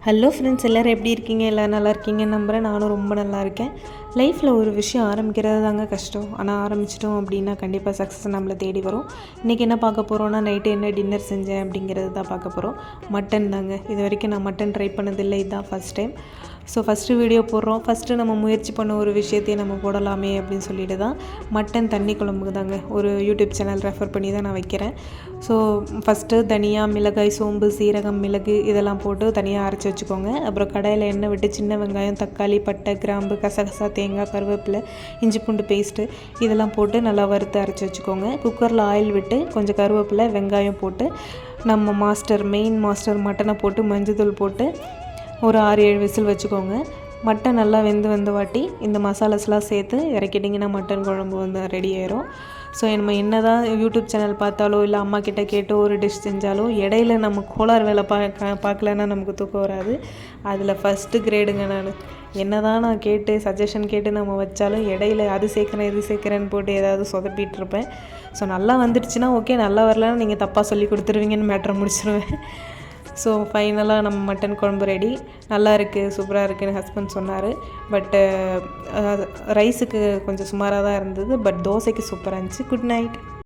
Hello friends, எல்லோரும் எப்படி இருக்கீங்க? எல்லோரும் நல்லா இருக்கீங்கன்னு நம்புகிறேன். நானும் ரொம்ப நல்லா இருக்கேன். லைஃப்பில் ஒரு விஷயம் ஆரம்பிக்கிறது தாங்க கஷ்டம். ஆனால் ஆரம்பிச்சிட்டோம் அப்படின்னா கண்டிப்பாக சக்ஸஸ் நம்மளை தேடி வரும். இன்றைக்கி என்ன பார்க்க போகிறோன்னா, நைட்டு என்ன டின்னர் செஞ்சேன் அப்படிங்கிறது தான் பார்க்க போகிறோம். மட்டன் தாங்க. இது வரைக்கும் நான் மட்டன் ட்ரை பண்ணதில்லை, இதுதான் first time. So first video போடுறோம். ஃபஸ்ட்டு நம்ம முயற்சி பண்ண ஒரு விஷயத்தையும் நம்ம போடலாமே அப்படின்னு சொல்லிட்டு தான் மட்டன் தண்ணி குழம்புக்கு தாங்க ஒரு யூடியூப் சேனல் ரெஃபர் பண்ணி தான் நான் வைக்கிறேன். ஸோ ஃபஸ்ட்டு தனியா, மிளகாய், சோம்பு, சீரகம், மிளகு இதெல்லாம் போட்டு தனியாக அரைச்சி வச்சுக்கோங்க. அப்புறம் கடாயில் எண்ணெய் விட்டு சின்ன வெங்காயம், தக்காளி, பட்டை, கிராம்பு, கசகசா, தேங்காய், கருவேப்பிலை, இஞ்சி பூண்டு பேஸ்ட்டு இதெல்லாம் போட்டு நல்லா வறுத்து அரைச்சி வச்சுக்கோங்க. குக்கரில் ஆயில் விட்டு கொஞ்சம் கருவேப்பிலை, வெங்காயம் போட்டு நம்ம மெயின் மாஸ்டர் மட்டனை போட்டு மஞ்சத்தூள் போட்டு ஒரு 6-7 விசில் வச்சுக்கோங்க. மட்டன் நல்லா வெந்து வாட்டி இந்த மசாலாஸ்லாம் சேர்த்து இறக்கிட்டிங்கன்னா மட்டன் குழம்பு வந்து ரெடி ஆயிரும். ஸோ நம்ம என்ன தான் யூடியூப் சேனல் பார்த்தாலோ இல்லை அம்மா கிட்டே கேட்டு ஒரு டிஷ் செஞ்சாலும் இடையில நம்ம கோளாறு வேலை பார்க்கலன்னா நமக்கு தூக்கம் வராது. அதில் ஃபஸ்ட்டு கிரேடுங்க நான். என்ன தான் நான் கேட்டு சஜஷன் கேட்டு நம்ம வச்சாலும் இடையில அது சேர்க்குறேன் இது சேர்க்குறேன்னு போட்டு ஏதாவது சொதப்பிகிட்ருப்பேன். ஸோ நல்லா வந்துடுச்சுன்னா ஓகே, நல்லா வரலன்னா நீங்கள் தப்பாக சொல்லி கொடுத்துருவீங்கன்னு மேட்ரை முடிச்சிடுவேன். ஸோ ஃபைனலாக நம்ம மட்டன் குழம்பு ரெடி. நல்லா இருக்குது, சூப்பராக இருக்குதுன்னு ஹஸ்பண்ட் சொன்னார். பட்டு ரைஸுக்கு கொஞ்சம் சுமாராக தான் இருந்தது. பட் தோசைக்கு சூப்பராக இருந்துச்சு. Good night.